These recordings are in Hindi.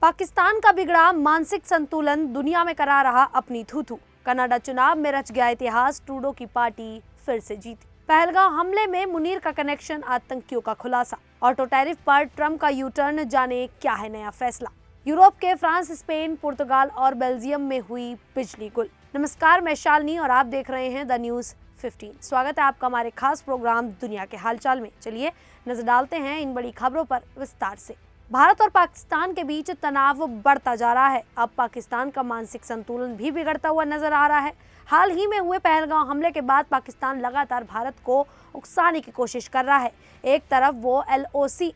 पाकिस्तान का बिगड़ा मानसिक संतुलन दुनिया में करा रहा अपनी थू-थू। कनाडा चुनाव में रच गया इतिहास, ट्रूडो की पार्टी फिर से जीती। पहलगाम हमले में मुनीर का कनेक्शन, आतंकियों का खुलासा। ऑटो टैरिफ पर ट्रंप का यू टर्न, जाने क्या है नया फैसला। यूरोप के फ्रांस, स्पेन, पुर्तगाल और बेल्जियम में हुई बिजली गुल। नमस्कार, मैं शालिनी और आप देख रहे हैं द न्यूज़ 15। स्वागत है आपका हमारे खास प्रोग्राम दुनिया के हालचाल में। चलिए नजर डालते हैं इन बड़ी खबरों पर विस्तार से। भारत और पाकिस्तान के बीच तनाव बढ़ता जा रहा है। अब पाकिस्तान का मानसिक संतुलन भी बिगड़ता हुआ नजर आ रहा है। हाल ही में हुए पहलगाम हमले के बाद पाकिस्तान लगातार भारत को उकसाने की कोशिश कर रहा है। एक तरफ वो LOC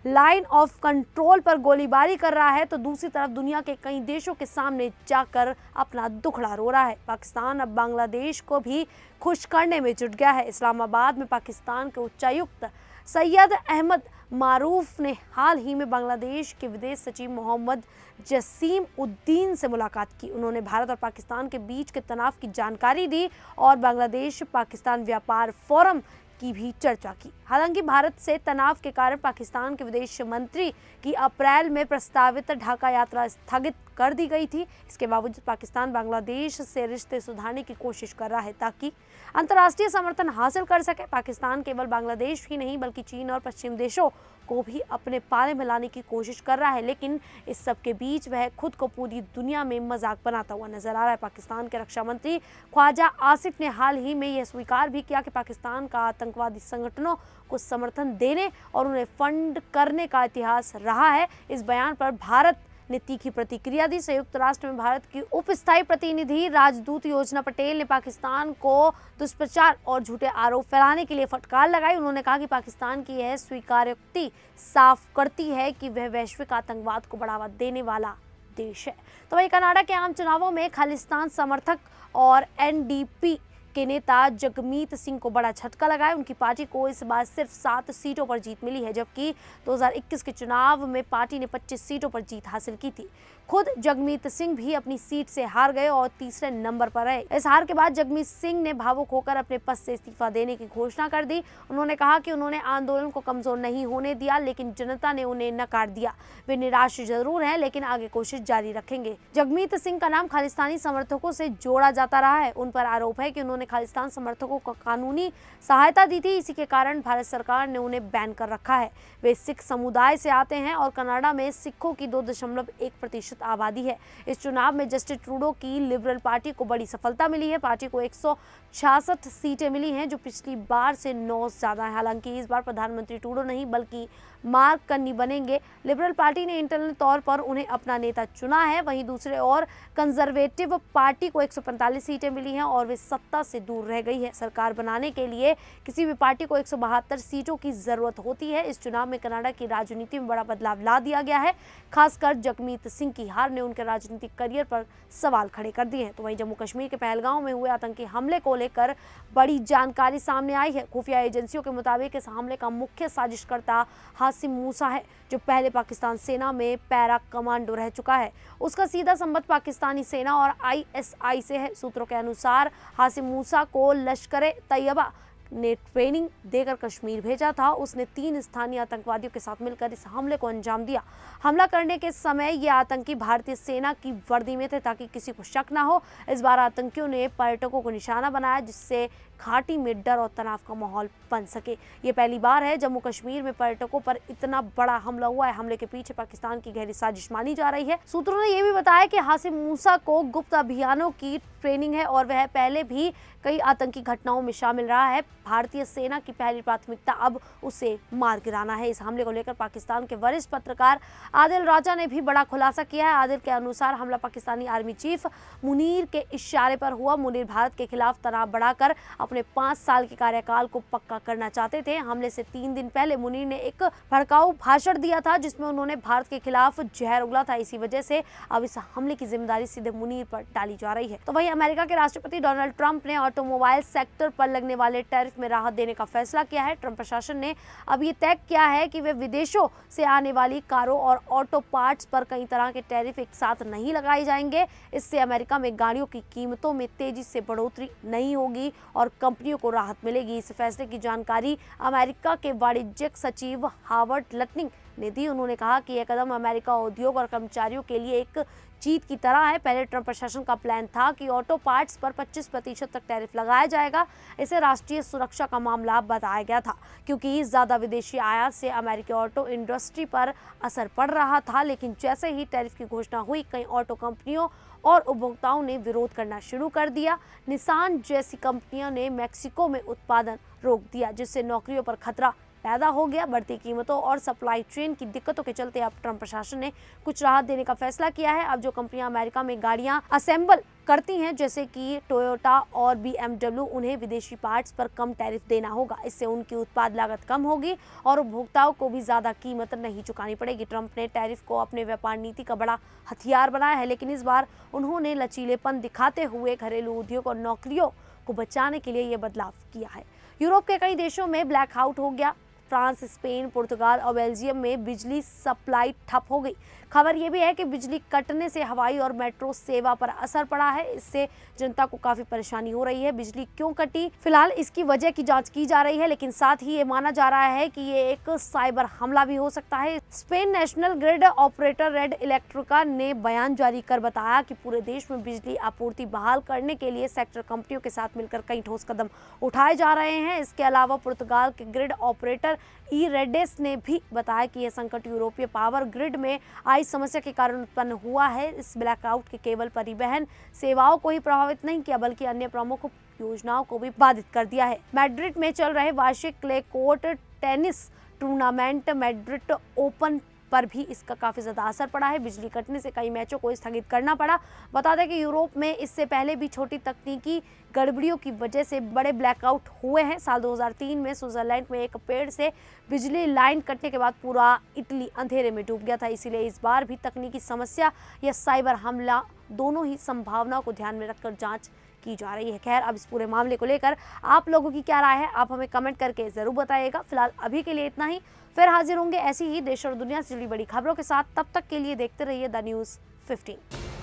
लाइन ऑफ कंट्रोल पर गोलीबारी कर रहा है, तो दूसरी तरफ दुनिया के कई देशों के सामने जाकर अपना दुखड़ा रो रहा है। पाकिस्तान अब बांग्लादेश को भी खुश करने में जुट गया है। इस्लामाबाद में पाकिस्तान के उच्चायुक्त सैयद अहमद मारूफ ने हाल ही में बांग्लादेश के विदेश सचिव मोहम्मद जसीम उद्दीन से मुलाकात की। उन्होंने भारत और पाकिस्तान के बीच के तनाव की जानकारी दी और बांग्लादेश पाकिस्तान व्यापार फोरम की भी चर्चा की। हालांकि भारत से तनाव के कारण पाकिस्तान के विदेश मंत्री की अप्रैल में प्रस्तावित ढाका यात्रा स्थगित कर दी गई थी। इसके बावजूद पाकिस्तान बांग्लादेश से रिश्ते सुधारने की कोशिश कर रहा है ताकि अंतर्राष्ट्रीय समर्थन हासिल कर सके। पाकिस्तान केवल बांग्लादेश ही नहीं बल्कि चीन और पश्चिम देशों को भी अपने पाले में लाने की कोशिश कर रहा है, लेकिन इस सब के बीच वह खुद को पूरी दुनिया में मजाक बनाता हुआ नजर आ रहा है। पाकिस्तान के रक्षा मंत्री ख्वाजा आसिफ ने हाल ही में यह स्वीकार भी किया कि पाकिस्तान का आतंकवादी संगठनों को समर्थन देने और उन्हें फंड करने का इतिहास रहा है। इस बयान पर भारत ने तीखी प्रतिक्रिया दी। संयुक्त राष्ट्र में भारत की उप स्थायी प्रतिनिधि राजदूत योजना पटेल ने पाकिस्तान को दुष्प्रचार और झूठे आरोप फैलाने के लिए फटकार लगाई। उन्होंने कहा कि पाकिस्तान की यह स्वीकारोक्ति साफ करती है कि वह वैश्विक आतंकवाद को बढ़ावा देने वाला देश है। तो वहीं कनाडा के आम चुनावों में खालिस्तान समर्थक और NDP के नेता जगमीत सिंह को बड़ा झटका लगा है। उनकी पार्टी को इस बार सिर्फ 7 सीटों पर जीत मिली है, जबकि 2021 के चुनाव में पार्टी ने 25 सीटों पर जीत हासिल की थी। खुद जगमीत सिंह भी अपनी सीट से हार गए और तीसरे नंबर पर रहे। इस हार के बाद जगमीत सिंह ने भावुक होकर अपने पद से इस्तीफा देने की घोषणा कर दी। उन्होंने कहा कि उन्होंने आंदोलन को कमजोर नहीं होने दिया, लेकिन जनता ने उन्हें नकार दिया। वे निराश जरूर हैं, लेकिन आगे कोशिश जारी रखेंगे। जगमीत सिंह का नाम खालिस्तानी समर्थकों से जोड़ा जाता रहा है। उन पर आरोप है कि उन्होंने खालिस्तान समर्थकों को कानूनी सहायता दी थी। इसी के कारण भारत सरकार ने उन्हें बैन कर रखा है। वे सिख समुदाय से आते हैं और कनाडा में सिखों की 2.1% आबादी है। इस चुनाव में जस्टिन ट्रूडो की लिबरल पार्टी को बड़ी सफलता मिली है। पार्टी को 166 सीटें मिली हैं, जो पिछली बार से 9 ज्यादा है। हालांकि इस बार प्रधानमंत्री ट्रूडो नहीं बल्कि मार्क कर्नी बनेंगे। लिबरल पार्टी ने इंटरनल तौर पर उन्हें अपना नेता चुना है। वहीं दूसरे ओर कंजर्वेटिव पार्टी को 145 सीटें मिली हैं और वे सत्ता से दूर रह गई है। सरकार बनाने के लिए किसी भी पार्टी को 172 सीटों की जरूरत होती है। इस चुनाव में कनाडा की राजनीति में बड़ा बदलाव ला दिया गया है। खासकर जगमीत सिंह की हार ने उनके राजनीतिक करियर पर सवाल खड़े कर दिए हैं। तो वहीं जम्मू कश्मीर के पहलगाम में हुए आतंकी हमले को लेकर बड़ी जानकारी सामने आई है। खुफिया एजेंसियों के मुताबिक इस हमले का मुख्य साजिशकर्ता हासिम मूसा है, जो पहले पाकिस्तान सेना में पैरा कमांडो रह चुका है। उसका सीधा संबंध पाकिस्तानी सेना और ISI से है। सूत्रों के अनुसार हासिम मूसा को लश्कर-ए-तैयबा ने ट्रेनिंग देकर कश्मीर भेजा था। उसने 3 स्थानीय आतंकवादियों के साथ मिलकर इस हमले को अंजाम दिया। हमला करने के समय ये आतंकी भारतीय सेना की वर्दी में थे ताकि किसी को शक ना हो। इस बार आतंकियों ने पर्यटकों को निशाना बनाया, जिससे घाटी में डर और तनाव का माहौल बन सके। ये पहली बार है जम्मू कश्मीर में पर्यटकों पर इतना बड़ा हमला हुआ है। हमले के पीछे पाकिस्तान की गहरी साजिश मानी जा रही है। सूत्रों ने यह भी बताया कि हासिम मूसा को गुप्त अभियानों की ट्रेनिंग है और वह पहले भी कई आतंकी घटनाओं में शामिल रहा है। भारतीय सेना की पहली प्राथमिकता अब उसे मार गिराना है। इस हमले को लेकर पाकिस्तान के वरिष्ठ पत्रकार आदिल राजा ने भी बड़ा खुलासा किया है। आदिल के अनुसार हमला पाकिस्तानी आर्मी चीफ मुनीर के इशारे पर हुआ। मुनीर भारत के खिलाफ तनाव बढ़ाकर अपने 5 साल के कार्यकाल को पक्का करना चाहते थे। हमले से 3 दिन पहले मुनीर ने एक भड़काऊ भाषण दिया था, जिसमें उन्होंने भारत के खिलाफ जहर उगला था। इसी वजह से अब इस हमले की जिम्मेदारी सीधे मुनीर पर डाली जा रही है। तो वहीं अमेरिका के राष्ट्रपति डोनाल्ड ट्रंप ने ऑटोमोबाइल सेक्टर पर लगने वाले टैरिफ में राहत देने का फैसला किया है। ट्रंप प्रशासन ने अब ये तय किया है कि वे विदेशों से आने वाली कारों और ऑटो पार्ट्स पर कई तरह के टैरिफ एक साथ नहीं लगाए जाएंगे। इससे अमेरिका में गाड़ियों की कीमतों में तेजी से बढ़ोतरी नहीं होगी और कंपनियों को राहत मिलेगी। इस फैसले की जानकारी अमेरिका के वाणिज्यिक सचिव हावर्ड लटनिंग ने दी। उन्होंने कहा कि यह कदम अमेरिका उद्योग और कर्मचारियों के लिए एक जीत की तरह है। पहले ट्रंप प्रशासन का प्लान था कि ऑटो पार्ट्स पर 25% तक टैरिफ लगाया जाएगा। इसे राष्ट्रीय सुरक्षा का मामला बताया गया था, क्योंकि ज्यादा विदेशी आयात से अमेरिकी ऑटो इंडस्ट्री पर असर पड़ रहा था। लेकिन जैसे ही टैरिफ की घोषणा हुई, कई ऑटो कंपनियों और उपभोक्ताओं ने विरोध करना शुरू कर दिया। निसान जैसी कंपनियों ने मेक्सिको में उत्पादन रोक दिया, जिससे नौकरियों पर खतरा पैदा हो गया। बढ़ती कीमतों और सप्लाई चेन की दिक्कतों के चलते अब ट्रंप प्रशासन ने कुछ राहत देने का फैसला किया है। अब जो कंपनियां अमेरिका में गाड़ियां असेंबल करती हैं, जैसे कि टोयोटा और BMW, उन्हें विदेशी पार्ट्स पर कम टैरिफ देना होगा। इससे उनकी उत्पाद लागत कम होगी और उपभोक्ताओं को भी ज्यादा कीमत नहीं चुकानी पड़ेगी। ट्रंप ने टैरिफ को अपने व्यापार नीति का बड़ा हथियार बनाया है, लेकिन इस बार उन्होंने लचीलेपन दिखाते हुए घरेलू उद्योग और नौकरियों को बचाने के लिए ये बदलाव किया है। यूरोप के कई देशों में ब्लैकआउट हो गया। फ्रांस, स्पेन, पुर्तगाल और बेल्जियम में बिजली सप्लाई ठप हो गई। खबर यह भी है कि बिजली कटने से हवाई और मेट्रो सेवा पर असर पड़ा है। इससे जनता को काफी परेशानी हो रही है। बिजली क्यों कटी, फिलहाल इसकी वजह की जांच की जा रही है, लेकिन साथ ही ये माना जा रहा है कि ये एक साइबर हमला भी हो सकता है। Spain national grid operator Red Electrica ने बयान जारी कर बताया कि पूरे देश में बिजली आपूर्ति बहाल करने के लिए सेक्टर कंपनियों के साथ मिलकर कई ठोस कदम उठाए जा रहे हैं। इसके अलावा पुर्तगाल के ग्रिड ऑपरेटर ई-रेडेस ने भी बताया कि यह संकट यूरोपीय पावर ग्रिड में आई समस्या के कारण उत्पन्न हुआ है। इस ब्लैकआउट के केवल परिवहन सेवाओं को ही प्रभावित नहीं किया, बल्कि अन्य प्रमुख योजनाओं को भी बाधित कर दिया है। मैड्रिड में चल रहे वार्षिक clay court tennis tournament Madrid open पर भी इसका काफी ज्यादा असर पड़ा है। बिजली कटने से कई मैचों को स्थगित करना पड़ा। बता दें कि यूरोप में इससे पहले भी छोटी तकनीकी गड़बड़ियों की वजह से बड़े ब्लैकआउट हुए हैं। साल 2003 में स्विट्जरलैंड में एक पेड़ से बिजली लाइन कटने के बाद पूरा इटली अंधेरे में डूब गया था। इसीलिए इस बार भी तकनीकी समस्या या साइबर हमला, दोनों ही संभावनाओं को ध्यान में रखकर जांच की जा रही है। खैर, अब इस पूरे मामले को लेकर आप लोगों की क्या राय है, आप हमें कमेंट करके जरूर बताइएगा। फिलहाल अभी के लिए इतना ही। फिर हाजिर होंगे ऐसी ही देश और दुनिया से जुड़ी बड़ी खबरों के साथ। तब तक के लिए देखते रहिए द न्यूज़ 15।